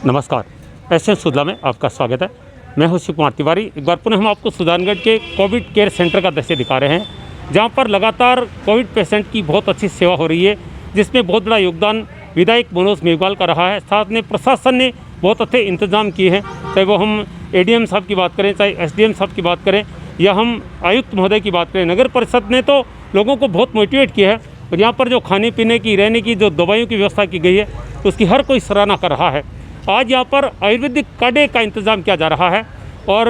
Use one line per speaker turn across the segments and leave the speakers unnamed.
नमस्कार, एसएन सुधला में आपका स्वागत है। मैं हूं शिव कुमार तिवारी। एक बार पुनः हम आपको सुजानगढ़ के कोविड केयर सेंटर का दृश्य दिखा रहे हैं, जहां पर लगातार कोविड पेशेंट की बहुत अच्छी सेवा हो रही है, जिसमें बहुत बड़ा योगदान विधायक मनोज मेघवाल का रहा है। साथ में प्रशासन ने बहुत अच्छे इंतजाम किए हैं, चाहे वो हम एडीएम साहब की बात करें, चाहे एसडीएम साहब की बात करें, या हम आयुक्त महोदय की बात करें। नगर परिषद ने तो लोगों को बहुत मोटिवेट किया है, और यहाँ पर जो खाने पीने की, रहने की, जो दवाइयों की व्यवस्था की गई है, उसकी हर कोई सराहना कर रहा है। आज यहाँ पर आयुर्वेदिक काढ़े का इंतज़ाम किया जा रहा है, और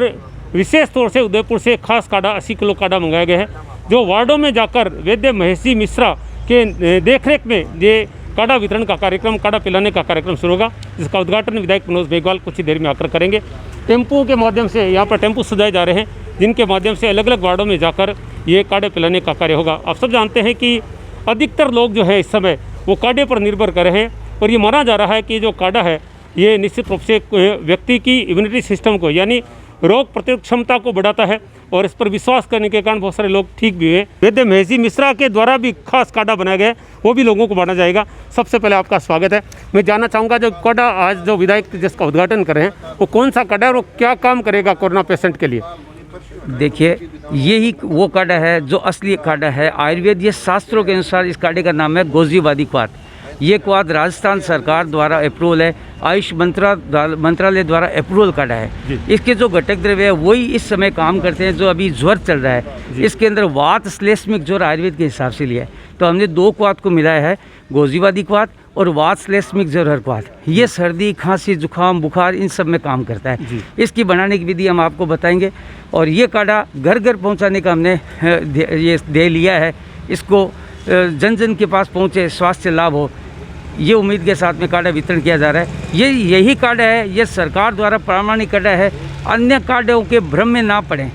विशेष तौर से उदयपुर से खास काढ़ा 80 किलो काढ़ा मंगाया गया है, जो वार्डों में जाकर वैद्य महेशी मिश्रा के देखरेख में ये काढ़ा वितरण का कार्यक्रम, काढ़ा पिलाने का कार्यक्रम शुरू होगा, जिसका उद्घाटन विधायक मनोज मेघवाल कुछ ही देर में आकर करेंगे। टेम्पो के माध्यम से यहाँ पर टेम्पो सजाए जा रहे हैं, जिनके माध्यम से अलग अलग वार्डों में जाकर ये काढ़े पिलाने का कार्य होगा। आप सब जानते हैं कि अधिकतर लोग जो है इस समय वो काढ़े पर निर्भर कर रहे हैं, और ये माना जा रहा है कि जो काढ़ा है ये निश्चित रूप से व्यक्ति की इम्यूनिटी सिस्टम को, यानी रोग प्रतिरोधक क्षमता को बढ़ाता है, और इस पर विश्वास करने के कारण बहुत सारे लोग ठीक भी हुए। वैद्य महेशी मिश्रा के द्वारा भी खास काढ़ा बनाया गया है, वो भी लोगों को बांटा जाएगा। सबसे पहले आपका स्वागत है। मैं जानना चाहूँगा, जो काढ़ा आज जो विधायक जिसका उद्घाटन कर रहे हैं, वो कौन सा काढ़ा है और वो क्या काम करेगा कोरोना पेशेंट के लिए?
देखिए, यही वो काढ़ा है जो असली काढ़ा है। आयुर्वेद ये शास्त्रों के अनुसार इस काढ़े का नाम है गोजीवादी क्वाथ। ये क्वाथ राजस्थान सरकार द्वारा अप्रूवल है, आयुष मंत्रालय द्वारा अप्रूवल काढ़ा है। इसके जो घटक द्रव्य है वही इस समय काम करते हैं। जो अभी ज्वर चल रहा है, इसके अंदर वात श्लेष्मिक ज्वर आयुर्वेद के हिसाब से लिया है, तो हमने दो क्वाथ को मिलाया है, गोजीवादी क्वाथ और वात श्लेष्मिक ज्वर क्वाथ। ये सर्दी, खांसी, जुकाम, बुखार इन सब में काम करता है। इसकी बनाने की विधि हम आपको बताएंगे, और ये काढ़ा घर घर पहुंचाने का हमने ये दे लिया है। इसको जन जन के पास पहुंचे, स्वास्थ्य लाभ हो, ये उम्मीद के साथ में काढ़ा वितरण किया जा रहा है। यही काढ़ा है, ये सरकार द्वारा प्रमाणित काढ़ा है। अन्य काढ़ों के भ्रम में ना पड़ें।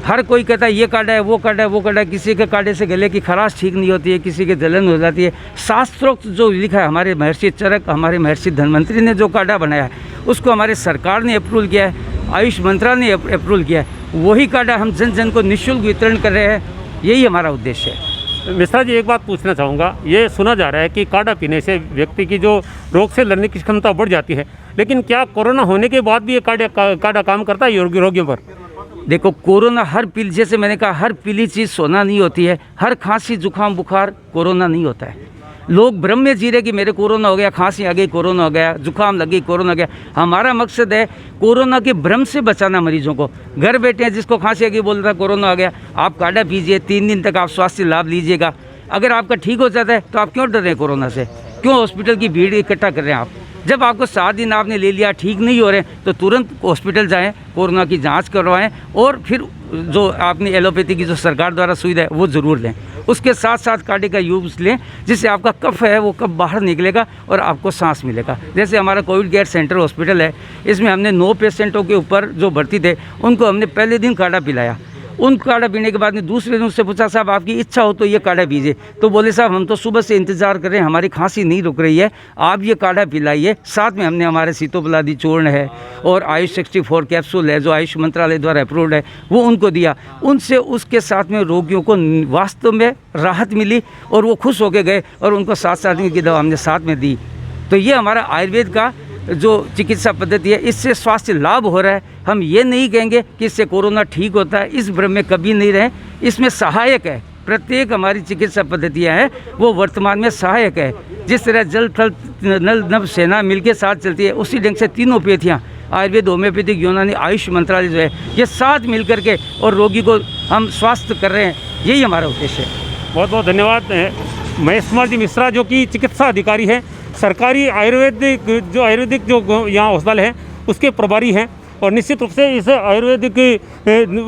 हर कोई कहता है ये काढ़ा है, वो काढ़ा है, वो काढ़ा है। किसी के काढ़े से गले की खराश ठीक नहीं होती है, किसी के जलन हो जाती है। शास्त्रोक्त जो लिखा है, हमारे महर्षि चरक, हमारे महर्षि धन्वंतरी ने जो काढ़ा बनाया है, उसको हमारे सरकार ने अप्रूवल किया है, आयुष मंत्रालय ने अप्रूवल किया है। वही काढ़ा हम जन जन को निःशुल्क वितरण कर रहे हैं। यही हमारा उद्देश्य है।
मिश्रा जी, एक बात पूछना चाहूँगा। ये सुना जा रहा है कि काढ़ा पीने से व्यक्ति की जो रोग से लड़ने की क्षमता बढ़ जाती है, लेकिन क्या कोरोना होने के बाद भी ये काढ़ा काम करता है रोगियों पर?
देखो, कोरोना हर पीली, जैसे मैंने कहा, हर पीली चीज़ सोना नहीं होती है। हर खांसी, जुकाम, बुखार कोरोना नहीं होता है। लोग भ्रम में जी रहे कि मेरे कोरोना हो गया, खांसी आ गई, कोरोना हो गया, जुकाम लग गई, कोरोना हो गया। हमारा मकसद है कोरोना के भ्रम से बचाना मरीजों को। घर बैठे हैं, जिसको खांसी आ गई बोल रहा है कोरोना आ गया, आप काढ़ा पीजिए, 3 दिन तक आप स्वास्थ्य लाभ लीजिएगा। अगर आपका ठीक हो जाता है तो आप क्यों डर रहे हैं कोरोना से? क्यों हॉस्पिटल की भीड़ इकट्ठा कर रहे हैं आप? जब आपको 7 दिन आपने ले लिया, ठीक नहीं हो रहे, तो तुरंत हॉस्पिटल जाएं, कोरोना की जांच करवाएं, और फिर जो आपने एलोपैथी की जो सरकार द्वारा सुविधा है वो ज़रूर लें। उसके साथ साथ काढ़े का यूज़ लें, जिससे आपका कफ है वो कफ बाहर निकलेगा और आपको सांस मिलेगा। जैसे हमारा कोविड केयर सेंटर हॉस्पिटल है, इसमें हमने 9 पेशेंटों के ऊपर जो भर्ती थे, उनको हमने पहले दिन काढ़ा पिलाया। उन काढ़ा पीने के बाद में दूसरे दिन उससे पूछा, साहब आपकी इच्छा हो तो ये काढ़ा पीजिए। तो बोले, साहब हम तो सुबह से इंतज़ार कर रहे हैं, हमारी खांसी नहीं रुक रही है, आप ये काढ़ा पिलाइए। साथ में हमने हमारे सीतोपलादी चूर्ण है और आयुष 64 कैप्सूल है, जो आयुष मंत्रालय द्वारा अप्रूव्ड है, वो उनको दिया। उनसे उसके साथ में रोगियों को वास्तव में राहत मिली, और वो खुश होकर गए, और उनको 7 दिन की दवा हमने साथ में दी। तो ये हमारा आयुर्वेद का जो चिकित्सा पद्धति है, इससे स्वास्थ्य लाभ हो रहा है। हम ये नहीं कहेंगे कि इससे कोरोना ठीक होता है, इस भ्रम में कभी नहीं रहे। इसमें सहायक है। प्रत्येक हमारी चिकित्सा पद्धतियाँ हैं वो वर्तमान में सहायक है। जिस तरह जल थल नल नभ सेना मिलके साथ चलती है, उसी ढंग से तीनों पेथियाँ, आयुर्वेद, होम्योपैथिक, यूनानी, आयुष मंत्रालय जो है, ये साथ मिल करके और रोगी को हम स्वास्थ्य कर रहे हैं। यही हमारा उद्देश्य है।
बहुत बहुत धन्यवाद महेश कुमार जी मिश्रा, जो कि चिकित्सा अधिकारी हैं, सरकारी आयुर्वेदिक जो यहाँ अस्पताल है उसके प्रभारी हैं, और निश्चित रूप से इस आयुर्वेदिक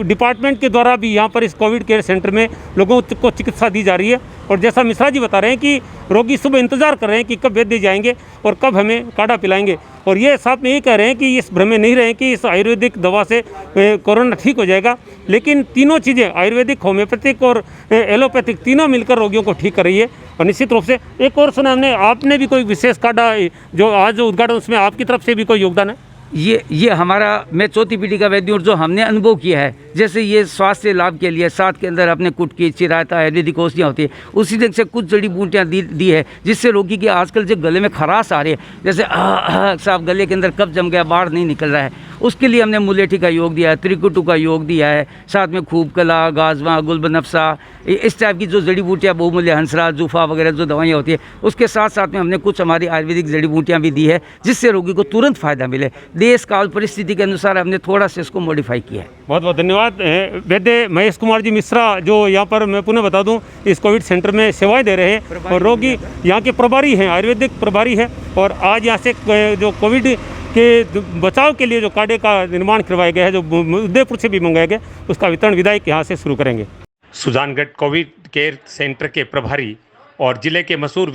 डिपार्टमेंट के द्वारा भी यहाँ पर इस कोविड केयर सेंटर में लोगों को चिकित्सा दी जा रही है। और जैसा मिश्रा जी बता रहे हैं कि रोगी सुबह इंतज़ार कर रहे हैं कि कब वैद्य जाएंगे और कब हमें काढ़ा पिलाएंगे, और ये साथ में ये कह रहे हैं कि इस भ्रम में नहीं रहे कि इस आयुर्वेदिक दवा से कोरोना ठीक हो जाएगा। लेकिन तीनों चीज़ें, आयुर्वेदिक, होम्योपैथिक और एलोपैथिक, तीनों मिलकर रोगियों को ठीक कर रही है। और निश्चित रूप से एक और सुना हमने, आपने भी कोई विशेष काढ़ा जो आज जो उद्घाटन, उसमें आपकी तरफ से भी कोई योगदान है?
ये हमारा, मैं चौथी पीढ़ी का वैद्य हूँ, जो हमने अनुभव किया है, जैसे ये स्वास्थ्य लाभ के लिए साथ के अंदर अपने कुटकी, चिरायता, आयुर्वेदिक औषधियाँ होती है, उसी तरह से कुछ जड़ी बूटियाँ दी है, जिससे रोगी की आजकल जो गले में खराश आ रही है, जैसे साहब गले के अंदर कब जम गया, बाढ़ नहीं निकल रहा है, उसके लिए हमने मुलेठी का योग दिया है, त्रिकुटू का योग दिया है, साथ में खूब कला, गाजवा, गुलबनफ्सा, इस टाइप की जो जड़ी बूटियाँ, बहुमूल्य हंसराज, जूफा वगैरह जो दवाइयाँ होती है, उसके साथ साथ में हमने कुछ हमारी आयुर्वेदिक जड़ी बूटियाँ भी दी है, जिससे रोगी को तुरंत फ़ायदा मिले। देश काल परिस्थिति के अनुसार हमने थोड़ा सा इसको मॉडिफाई किया है।
बहुत बहुत धन्यवाद। वैद्य महेश कुमार जी मिश्रा, जो यहाँ पर मैं पुनः बता दूँ इस कोविड सेंटर में सेवाएं दे रहे हैं और रोगी यहाँ के प्रभारी हैं, आयुर्वेदिक प्रभारी है, और आज यहाँ से जो कोविड के बचाव के लिए जो काढ़े का निर्माण करवाया गया है, जो उदयपुर से भी मंगाया गया, उसका वितरण विधायक यहाँ से शुरू करेंगे। सुजानगढ़ कोविड केयर सेंटर के प्रभारी और जिले के मशहूर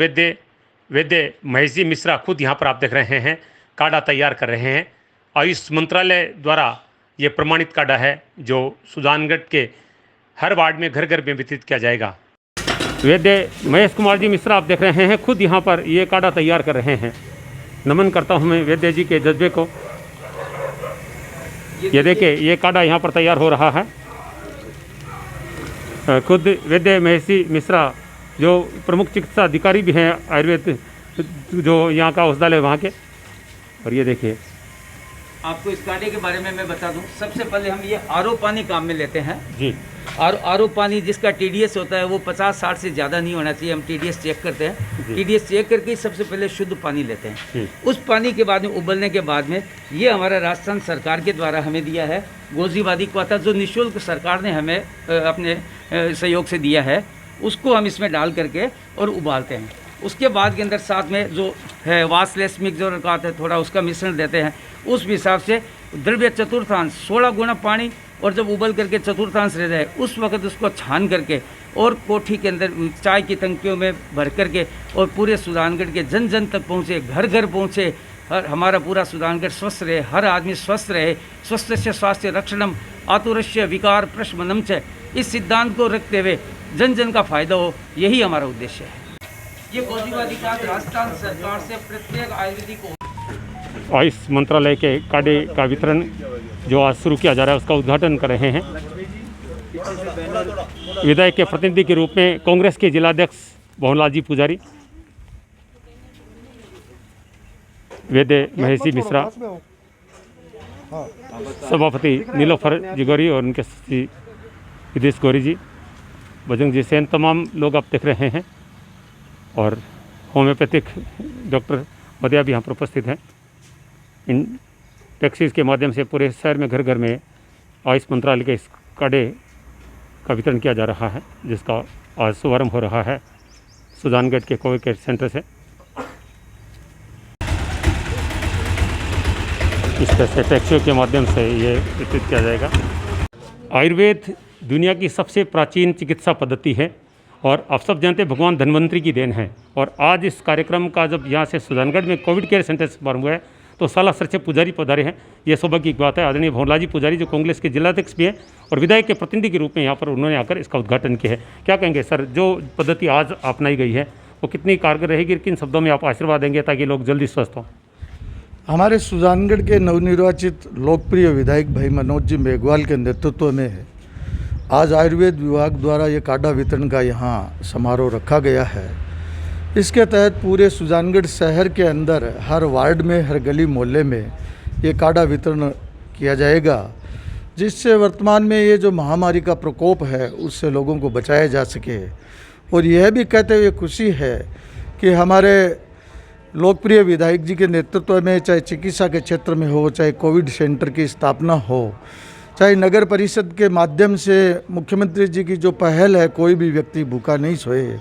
वैद्य महेश जी मिश्रा खुद यहाँ पर आप देख रहे हैं काढ़ा तैयार कर रहे हैं। आयुष मंत्रालय द्वारा ये प्रमाणित काढ़ा है, जो सुजानगढ़ के हर वार्ड में घर घर में वितरित किया जाएगा। वैद्य महेश कुमार जी मिश्रा आप देख रहे हैं खुद यहाँ पर ये काढ़ा तैयार कर रहे हैं। नमन करता हूँ मैं वैद्य जी के जज्बे को। ये देखिए, ये काढ़ा यहाँ पर तैयार हो रहा है। खुद वैद्य महेश जी मिश्रा जो प्रमुख चिकित्सा अधिकारी भी हैं आयुर्वेद, जो यहाँ का औषधालय वहाँ के। और ये देखिए,
आपको इस काढ़े के बारे में मैं बता दूं, सबसे पहले हम ये आरओ पानी काम में लेते हैं
जी।
आरओ पानी जिसका टीडीएस होता है वो 50-60 से ज़्यादा नहीं होना चाहिए। हम टीडीएस चेक करते हैं, टीडीएस चेक करके सबसे पहले शुद्ध पानी लेते हैं। उस पानी के बाद में उबलने के बाद में ये हमारा राजस्थान सरकार के द्वारा हमें दिया है गोजीवादी क्वाथा, जो निःशुल्क सरकार ने हमें अपने सहयोग से दिया है, उसको हम इसमें डाल करके और उबालते हैं। उसके बाद के अंदर साथ में जो है वासलेस मिक्स जो रखा है, थोड़ा उसका मिश्रण देते हैं। उस हिसाब से द्रव्य चतुर्थांश 16 गुना पानी, और जब उबल करके चतुर्थांश रह जाए उस वक्त उसको छान करके और कोठी के अंदर चाय की टंकियों में भर करके और पूरे सुजानगढ़ के जन जन तक पहुँचे, घर घर पहुँचे। हर हमारा पूरा सुजानगढ़ स्वस्थ रहे, हर आदमी स्वस्थ रहे। स्वस्थ से स्वास्थ्य रक्षणम आतुरस्य विकार प्रशमनम च, इस सिद्धांत को रखते हुए जन जन का फायदा हो, यही हमारा उद्देश्य है। ये गोजीवादी का राजस्थान सरकार से प्रत्येक आयुर्वेदिक
आयुष मंत्रालय के काढ़े का वितरण जो आज शुरू किया जा रहा है उसका उद्घाटन कर रहे हैं। विधायक के प्रतिनिधि के रूप में कांग्रेस के जिलाध्यक्ष भवनलाल जी पुजारी, वैद्य महेश जी मिश्रा, सभापति नीलोफर जी गौरी और उनके श्री विदेश गौरी जी, बजरंग जी सेन, तमाम लोग आप देख रहे हैं। और होम्योपैथिक डॉक्टर मदिया भी यहाँ पर उपस्थित हैं। इन टैक्सीज़ के माध्यम से पूरे शहर में घर घर में आयुष मंत्रालय के इस काढ़े का वितरण किया जा रहा है, जिसका आज शुभारंभ हो रहा है सुजानगढ़ के कोविड केयर सेंटर से। इस तरह से टैक्सियों के माध्यम से ये वितरित किया जाएगा। आयुर्वेद दुनिया की सबसे प्राचीन चिकित्सा पद्धति है और आप सब जानते हैं भगवान धन्वंतरी की देन है। और आज इस कार्यक्रम का जब यहाँ से सुजानगढ़ में कोविड केयर सेंटर से शुभारंभ हुआ है तो साला सर से पुजारी पधारे हैं। ये सौभाग्य की बात है। आदरणीय भवनलाल जी पुजारी जो कांग्रेस के जिलाध्यक्ष भी हैं और विधायक के प्रतिनिधि के रूप में यहाँ पर उन्होंने आकर इसका उद्घाटन किया है। क्या कहेंगे सर, जो पद्धति आज अपनाई गई है वो कितनी कारगर रहेगी, किन शब्दों में आप आशीर्वाद देंगे ताकि लोग जल्दी स्वस्थ हों?
हमारे सुजानगढ़ के नवनिर्वाचित लोकप्रिय विधायक भाई मनोज जी मेघवाल के नेतृत्व में आज आयुर्वेद विभाग द्वारा ये काढ़ा वितरण का यहाँ समारोह रखा गया है। इसके तहत पूरे सुजानगढ़ शहर के अंदर हर वार्ड में, हर गली मोहल्ले में ये काढ़ा वितरण किया जाएगा, जिससे वर्तमान में ये जो महामारी का प्रकोप है उससे लोगों को बचाया जा सके। और यह भी कहते हुए खुशी है कि हमारे लोकप्रिय विधायक जी के नेतृत्व में, चाहे चिकित्सा के क्षेत्र में हो, चाहे कोविड सेंटर की स्थापना हो, चाहे नगर परिषद के माध्यम से मुख्यमंत्री जी की जो पहल है कोई भी व्यक्ति भूखा नहीं सोए,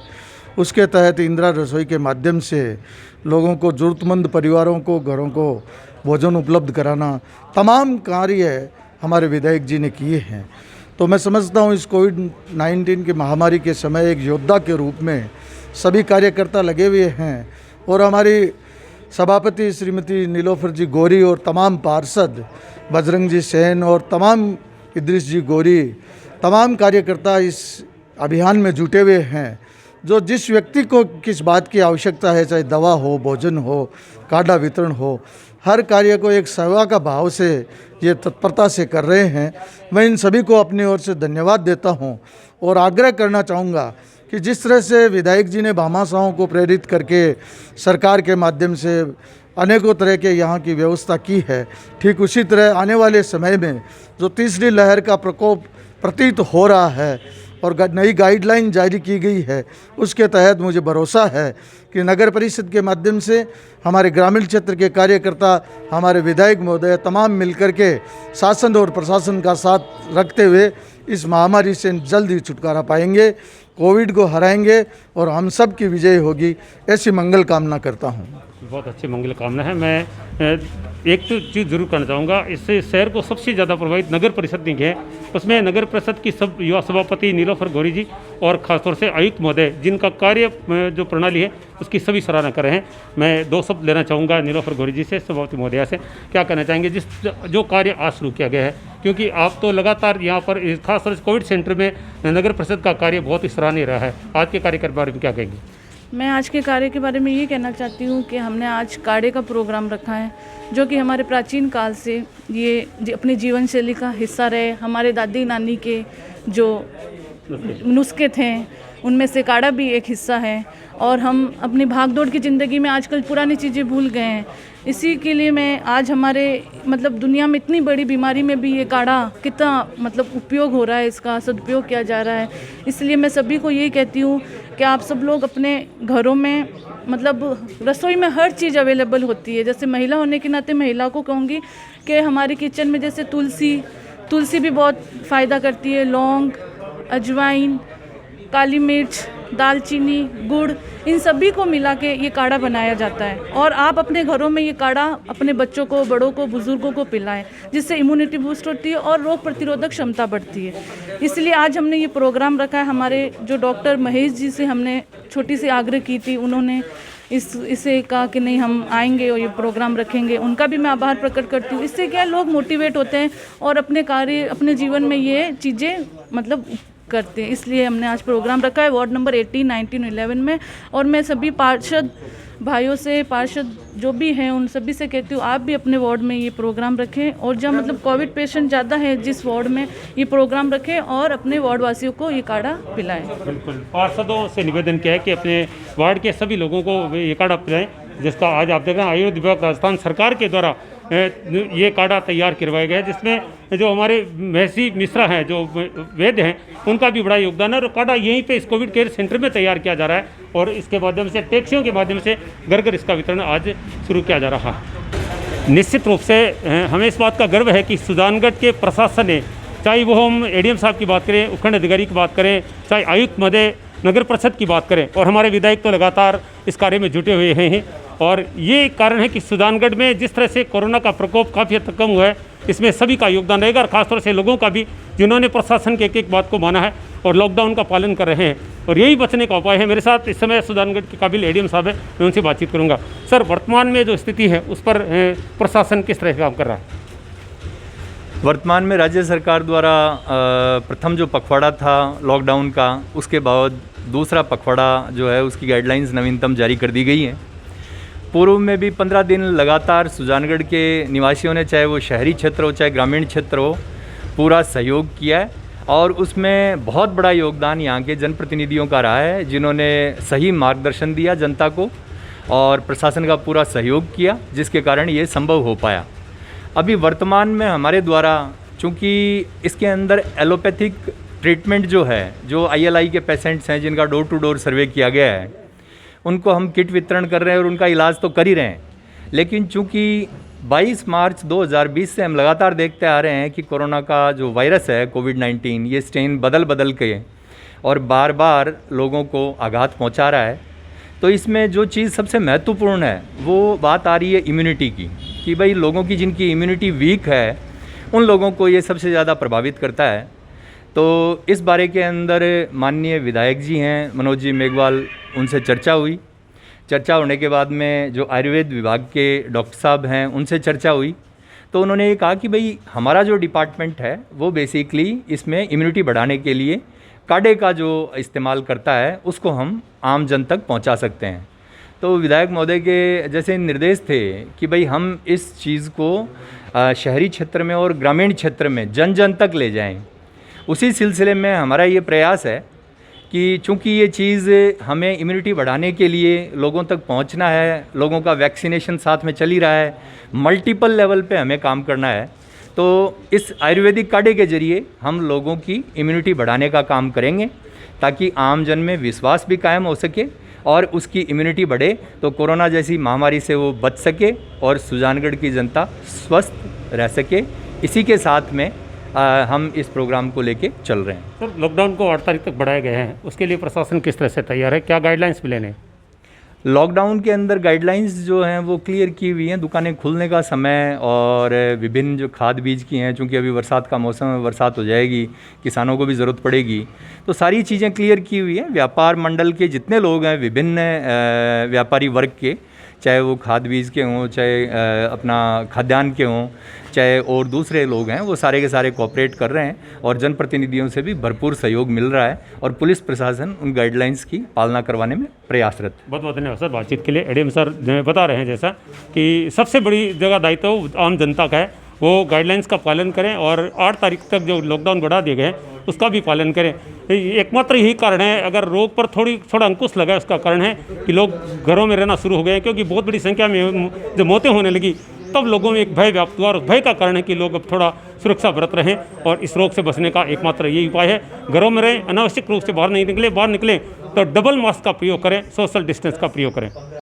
उसके तहत इंदिरा रसोई के माध्यम से लोगों को, ज़रूरतमंद परिवारों को, घरों को भोजन उपलब्ध कराना, तमाम कार्य हमारे विधायक जी ने किए हैं। तो मैं समझता हूँ इस कोविड-19 की महामारी के समय एक योद्धा के रूप में सभी कार्यकर्ता लगे हुए हैं। और हमारी सभापति श्रीमती नीलोफर जी गौरी और तमाम पार्षद बजरंग जी सेन और तमाम इद्रिस जी गौरी, तमाम कार्यकर्ता इस अभियान में जुटे हुए हैं। जो जिस व्यक्ति को किस बात की आवश्यकता है, चाहे दवा हो, भोजन हो, काढ़ा वितरण हो, हर कार्य को एक सेवा का भाव से ये तत्परता से कर रहे हैं। मैं इन सभी को अपनी ओर से धन्यवाद देता हूँ और आग्रह करना चाहूँगा कि जिस तरह से विधायक जी ने भामाशाहों को प्रेरित करके सरकार के माध्यम से अनेकों तरह के यहाँ की व्यवस्था की है, ठीक उसी तरह आने वाले समय में जो तीसरी लहर का प्रकोप प्रतीत हो रहा है और नई गाइडलाइन जारी की गई है, उसके तहत मुझे भरोसा है कि नगर परिषद के माध्यम से हमारे ग्रामीण क्षेत्र के कार्यकर्ता, हमारे विधायक महोदय तमाम मिलकर के शासन और प्रशासन का साथ रखते हुए इस महामारी से जल्द ही छुटकारा पाएंगे, कोविड को हराएंगे और हम सब की विजय होगी, ऐसी मंगल कामना करता हूँ।
बहुत अच्छी मंगल कामना है। मैं एक तो चीज़ जरूर करना चाहूँगा, इससे शहर को सबसे ज़्यादा प्रभावित नगर परिषद ने किया है। उसमें नगर परिषद की सब युवा सभापति नीलोफर गौरी जी और ख़ासतौर से आयुक्त महोदय, जिनका कार्य जो प्रणाली है उसकी सभी सराहना कर रहे हैं। मैं दो शब्द लेना चाहूँगा नीलोफर गौरी जी से, सभापति महोदया से। क्या कहना चाहेंगे जो कार्य आज शुरू किया गया है, क्योंकि आप तो लगातार यहाँ पर खासतौर से कोविड सेंटर में नगर परिषद का कार्य बहुत ही सराहनीय रहा है, आज के कार्य के बारे में क्या कहेंगे?
मैं आज के कार्य के बारे में ये कहना चाहती हूँ कि हमने आज काढ़े का प्रोग्राम रखा है, जो कि हमारे प्राचीन काल से ये अपनी जीवन शैली का हिस्सा रहे। हमारे दादी नानी के जो नुस्खे थे उनमें से काढ़ा भी एक हिस्सा है, और हम अपनी भागदौड़ की ज़िंदगी में आजकल पुरानी चीज़ें भूल गए हैं। इसी के लिए मैं आज हमारे दुनिया में इतनी बड़ी बीमारी में भी ये काढ़ा कितना उपयोग हो रहा है, इसका सदुपयोग किया जा रहा है। इसलिए मैं सभी को यही कहती हूँ कि आप सब लोग अपने घरों में रसोई में हर चीज़ अवेलेबल होती है। जैसे महिला होने के नाते महिला को कहूँगी कि हमारी किचन में जैसे तुलसी भी बहुत फ़ायदा करती है, लौंग, अजवाइन, काली मिर्च, दालचीनी, गुड़, इन सभी को मिला के ये काढ़ा बनाया जाता है। और आप अपने घरों में ये काढ़ा अपने बच्चों को, बड़ों को, बुज़ुर्गों को पिलाएं, जिससे इम्यूनिटी बूस्ट होती है और रोग प्रतिरोधक क्षमता बढ़ती है। इसलिए आज हमने ये प्रोग्राम रखा है। हमारे जो डॉक्टर महेश जी से हमने छोटी सी आग्रह की थी, उन्होंने इसे कहा कि नहीं हम आएंगे और ये प्रोग्राम रखेंगे, उनका भी मैं आभार प्रकट करती हूँ। इससे क्या लोग मोटिवेट होते हैं और अपने जीवन में ये चीज़ें करते हैं। इसलिए हमने आज प्रोग्राम रखा है वार्ड नंबर 18, 19, 11 में। और मैं सभी पार्षद भाइयों से, पार्षद जो भी हैं उन सभी से कहती हूँ आप भी अपने वार्ड में ये प्रोग्राम रखें, और जहाँ कोविड पेशेंट ज़्यादा है जिस वार्ड में, ये प्रोग्राम रखें और अपने वार्ड वासियों को ये काढ़ा पिलाएं।
बिल्कुल, पार्षदों से निवेदन किया है कि अपने वार्ड के सभी लोगों को ये काढ़ा पिलाएं, जिसका आज आप देख रहे हैं आयुर्वेद विभाग राजस्थान सरकार के द्वारा ये काढ़ा तैयार करवाया गया है, जिसमें जो हमारे महसी मिश्रा हैं, जो वैद्य हैं, उनका भी बड़ा योगदान है। और काढ़ा यहीं पे इस कोविड केयर सेंटर में तैयार किया जा रहा है और इसके माध्यम से टैक्सियों के माध्यम से घर घर इसका वितरण आज शुरू किया जा रहा है। निश्चित रूप से हमें इस बात का गर्व है कि सुजानगढ़ के प्रशासन ने, चाहे वो हम एडीएम साहब की बात करें, उपखंड अधिकारी की बात करें, चाहे आयुक्त महोदय, नगर परिषद की बात करें, और हमारे विधायक तो लगातार इस कार्य में जुटे हुए हैं। और ये कारण है कि सुजानगढ़ में जिस तरह से कोरोना का प्रकोप काफ़ी हद तक कम हुआ है, इसमें सभी का योगदान रहेगा, और ख़ासतौर से लोगों का भी, जिन्होंने प्रशासन के एक बात को माना है और लॉकडाउन का पालन कर रहे हैं, और यही बचने का उपाय है। मेरे साथ इस समय सुजानगढ़ के काबिल एडीएम साहब है, मैं उनसे बातचीत करूँगा। सर, वर्तमान में जो स्थिति है उस पर प्रशासन किस तरह से काम कर रहा है?
वर्तमान में राज्य सरकार द्वारा प्रथम जो पखवाड़ा था लॉकडाउन का, उसके बाद दूसरा पखवाड़ा जो है उसकी गाइडलाइंस नवीनतम जारी कर दी गई हैं। पूर्व में भी 15 दिन लगातार सुजानगढ़ के निवासियों ने, चाहे वो शहरी क्षेत्र हो चाहे ग्रामीण क्षेत्र हो, पूरा सहयोग किया है, और उसमें बहुत बड़ा योगदान यहाँ के जनप्रतिनिधियों का रहा है, जिन्होंने सही मार्गदर्शन दिया जनता को और प्रशासन का पूरा सहयोग किया, जिसके कारण ये संभव हो पाया। अभी वर्तमान में हमारे द्वारा, चूँकि इसके अंदर एलोपैथिक ट्रीटमेंट जो है, जो ILI के पेशेंट्स हैं जिनका डोर टू डोर सर्वे किया गया है, उनको हम किट वितरण कर रहे हैं और उनका इलाज तो कर ही रहे हैं। लेकिन चूँकि 22 मार्च 2020 से हम लगातार देखते आ रहे हैं कि कोरोना का जो वायरस है कोविड-19, ये स्ट्रेन बदल के और बार बार लोगों को आघात पहुंचा रहा है। तो इसमें जो चीज़ सबसे महत्वपूर्ण है वो बात आ रही है इम्यूनिटी की, कि भाई लोगों की जिनकी इम्यूनिटी वीक है उन लोगों को ये सबसे ज़्यादा प्रभावित करता है। तो इस बारे के अंदर माननीय विधायक जी हैं मनोज जी मेघवाल, उनसे चर्चा हुई। चर्चा होने के बाद में जो आयुर्वेद विभाग के डॉक्टर साहब हैं उनसे चर्चा हुई, तो उन्होंने ये कहा कि भाई हमारा जो डिपार्टमेंट है वो बेसिकली इसमें इम्यूनिटी बढ़ाने के लिए काढ़े का जो इस्तेमाल करता है उसको हम आम जन तक पहुंचा सकते हैं। तो विधायक महोदय के जैसे निर्देश थे कि भाई हम इस चीज़ को शहरी क्षेत्र में और ग्रामीण क्षेत्र में जन जन तक ले जाएं। उसी सिलसिले में हमारा ये प्रयास है कि चूँकि ये चीज़ हमें इम्यूनिटी बढ़ाने के लिए लोगों तक पहुंचना है, लोगों का वैक्सीनेशन साथ में चल ही रहा है, मल्टीपल लेवल पे हमें काम करना है। तो इस आयुर्वेदिक काढ़े के ज़रिए हम लोगों की इम्यूनिटी बढ़ाने का काम करेंगे ताकि आम जन में विश्वास भी कायम हो सके और उसकी इम्यूनिटी बढ़े तो कोरोना जैसी महामारी से वो बच सके और सुजानगढ़ की जनता स्वस्थ रह सके। इसी के साथ में हम इस प्रोग्राम को लेके चल रहे हैं।
सर, लॉकडाउन को 8 तारीख तक बढ़ाया गया है, उसके लिए प्रशासन किस तरह से तैयार है, क्या गाइडलाइंस भी लेने?
लॉकडाउन के अंदर गाइडलाइंस जो हैं वो क्लियर की हुई हैं, दुकानें खुलने का समय और विभिन्न जो खाद बीज की हैं, चूँकि अभी बरसात का मौसम है, बरसात हो जाएगी, किसानों को भी ज़रूरत पड़ेगी, तो सारी चीज़ें क्लियर की हुई हैं। व्यापार मंडल के जितने लोग हैं, विभिन्न व्यापारी वर्ग के, चाहे वो खाद बीज के हों, चाहे अपना खाद्यान्न के हों, चाहे और दूसरे लोग हैं, वो सारे के सारे कोऑपरेट कर रहे हैं और जनप्रतिनिधियों से भी भरपूर सहयोग मिल रहा है और पुलिस प्रशासन उन गाइडलाइंस की पालना करवाने में प्रयासरत है।
बहुत बहुत धन्यवाद सर बातचीत के लिए। एडीएम सर बता रहे हैं जैसा कि सबसे बड़ी जगह दायित्व आम जनता का है, वो गाइडलाइंस का पालन करें और 8 तारीख तक जो लॉकडाउन बढ़ा दिए गए हैं उसका भी पालन करें। एकमात्र यही कारण है, अगर रोग पर थोड़ा अंकुश लगा, उसका कारण है कि लोग घरों में रहना शुरू हो गए हैं, क्योंकि बहुत बड़ी संख्या में जब मौतें होने लगी तब लोगों में एक भय व्याप्त हुआ और भय का कारण है कि लोग अब थोड़ा सुरक्षा बरत रहे हैं और इस रोग से बचने का एकमात्र यही उपाय है, घरों में रहें, अनावश्यक रूप से बाहर नहीं निकले, बाहर निकलें तो डबल मास्क का प्रयोग करें, सोशल डिस्टेंस का प्रयोग करें।